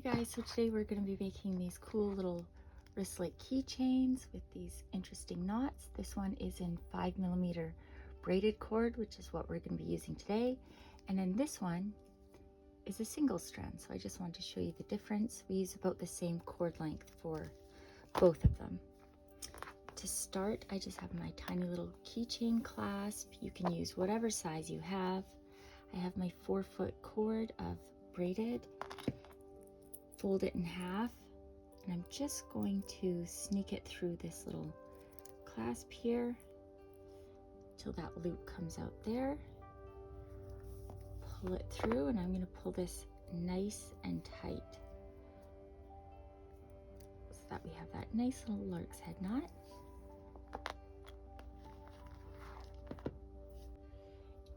Hey guys, so today we're going to be making these cool little wristlet keychains with these interesting knots. This one is in 5mm braided cord, which is what we're going to be using today. And then this one is a single strand. So I just wanted to show you the difference. We use about the same cord length for both of them. To start, I just have my tiny little keychain clasp. You can use whatever size you have. I have my 4-foot cord of braided. Fold it in half, and I'm just going to sneak it through this little clasp here till that loop comes out there. Pull it through, and I'm going to pull this nice and tight so that we have that nice little lark's head knot.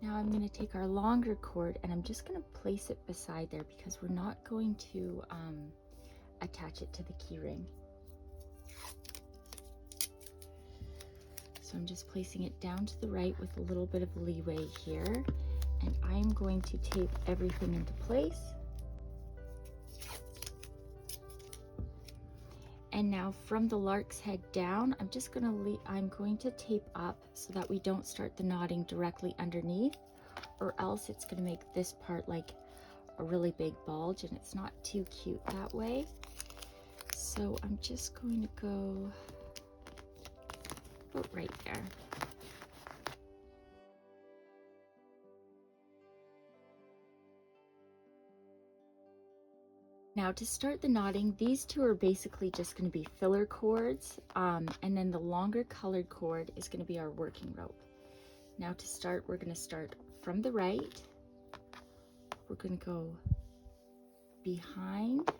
Now I'm going to take our longer cord and I'm just going to place it beside there because we're not going to attach it to the key ring. So I'm just placing it down to the right with a little bit of leeway here, and I'm going to tape everything into place. And now from the lark's head down, I'm going to tape up so that we don't start the knotting directly underneath, or else it's going to make this part like a really big bulge and it's not too cute that way. So I'm just going to go about right there. Now to start the knotting, these two are basically just going to be filler cords, and then the longer colored cord is going to be our working rope. Now to start, we're going to start from the right. We're going to go behind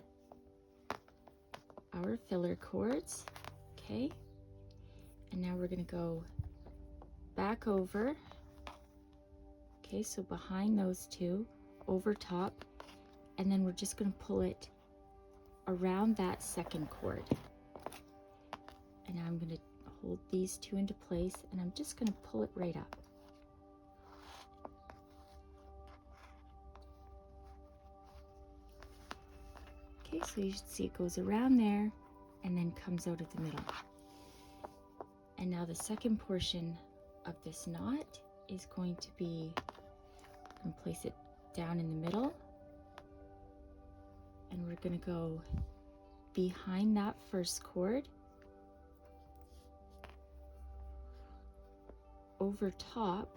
our filler cords, okay? And now we're going to go back over, okay, so behind those two, over top, and then we're just going to pull it around that second cord. And now I'm going to hold these two into place, and I'm just going to pull it right up. Okay, so you should see it goes around there and then comes out of the middle. And now the second portion of this knot is going to be, I'm going to place it down in the middle, and we're going to go behind that first cord, over top,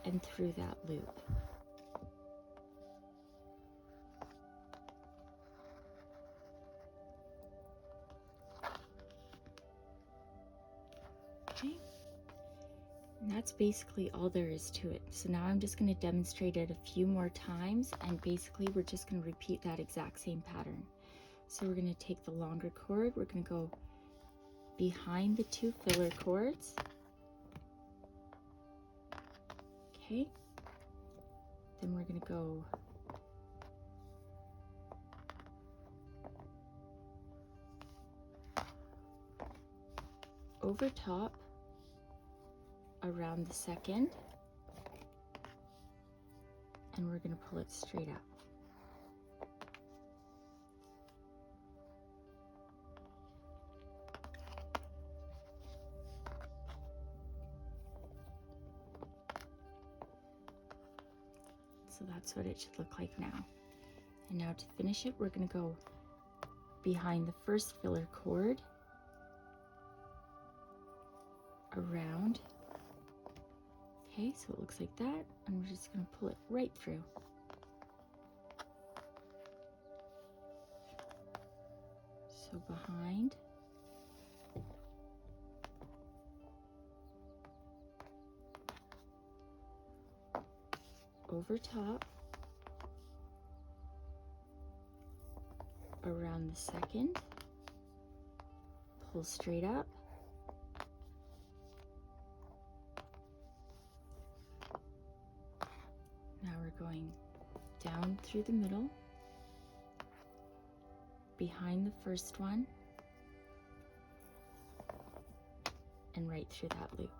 and through that loop. Okay, and that's basically all there is to it. So now I'm just going to demonstrate it a few more times, and basically we're just going to repeat that exact same pattern. So we're going to take the longer cord, we're going to go behind the two filler cords, okay, then we're going to go over top, around the second, and we're going to pull it straight up. So that's what it should look like now. And now to finish it, we're going to go behind the first filler cord, around, okay, so it looks like that, and we're just going to pull it right through. So behind, over top, around the second, pull straight up, now we're going down through the middle, behind the first one, and right through that loop.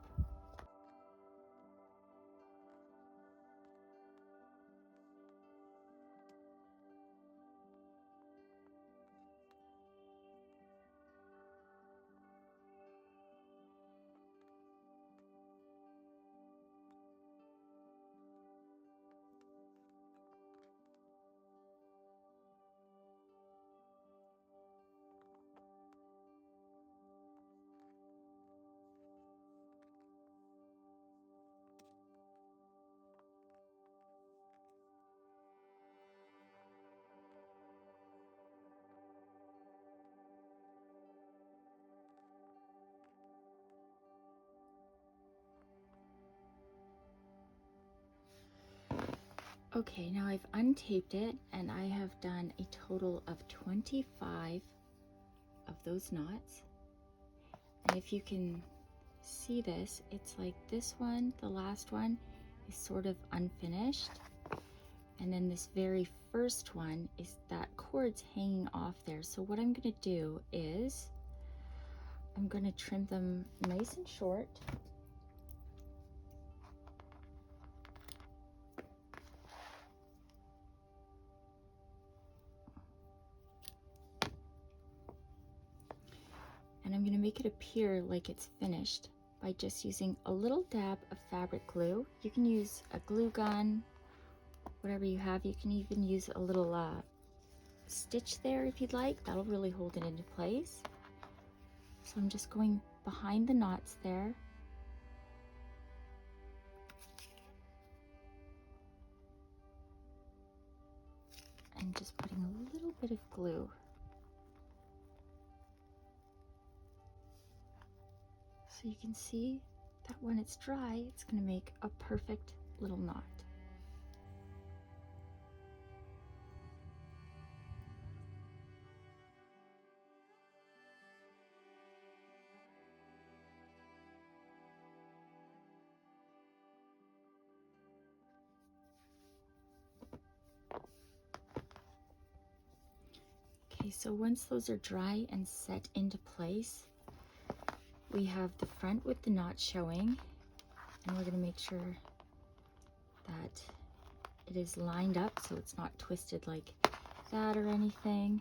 Okay, now I've untaped it and I have done a total of 25 of those knots. And if you can see this, it's like this one, the last one, is sort of unfinished. And then this very first one is that cord's hanging off there. So what I'm going to do is I'm going to trim them nice and short. And I'm going to make it appear like it's finished by just using a little dab of fabric glue. You can use a glue gun, whatever you have. You can even use a little stitch there if you'd like. That'll really hold it into place. So I'm just going behind the knots there. And just putting a little bit of glue. So you can see that when it's dry, it's going to make a perfect little knot. Okay, so once those are dry and set into place, we have the front with the knot showing, and we're going to make sure that it is lined up so it's not twisted like that or anything.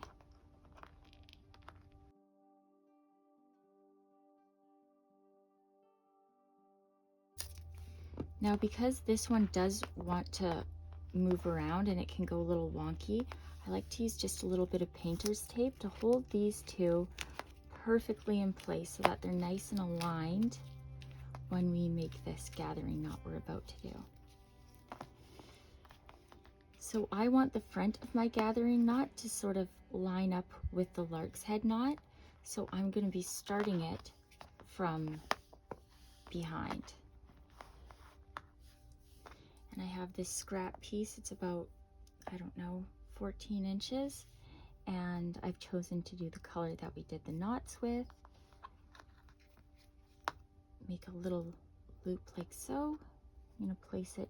Now, because this one does want to move around and it can go a little wonky, I like to use just a little bit of painter's tape to hold these two perfectly in place so that they're nice and aligned when we make this gathering knot we're about to do. So I want the front of my gathering knot to sort of line up with the lark's head knot, so I'm going to be starting it from behind. And I have this scrap piece. It's about, I don't know, 14 inches, and I've chosen to do the color that we did the knots with. Make a little loop like so. I'm going to place it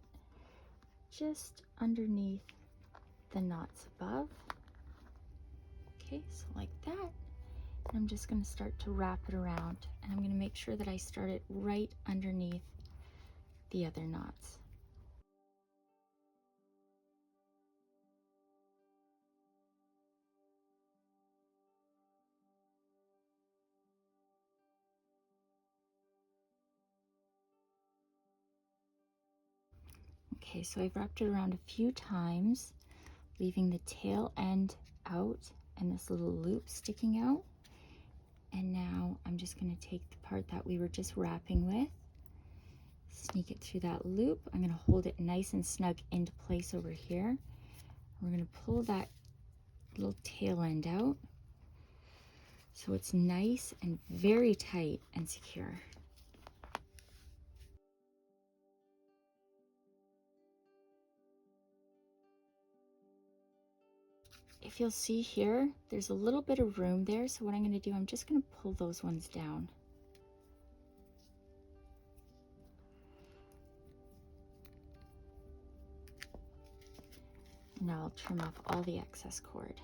just underneath the knots above. Okay, so like that. And I'm just going to start to wrap it around, and I'm going to make sure that I start it right underneath the other knots. Okay, so I've wrapped it around a few times, leaving the tail end out and this little loop sticking out. And now I'm just going to take the part that we were just wrapping with, sneak it through that loop. I'm going to hold it nice and snug into place over here. We're going to pull that little tail end out so it's nice and very tight and secure. If you'll see here, there's a little bit of room there, so what I'm going to do, I'm just going to pull those ones down. Now I'll trim off all the excess cord.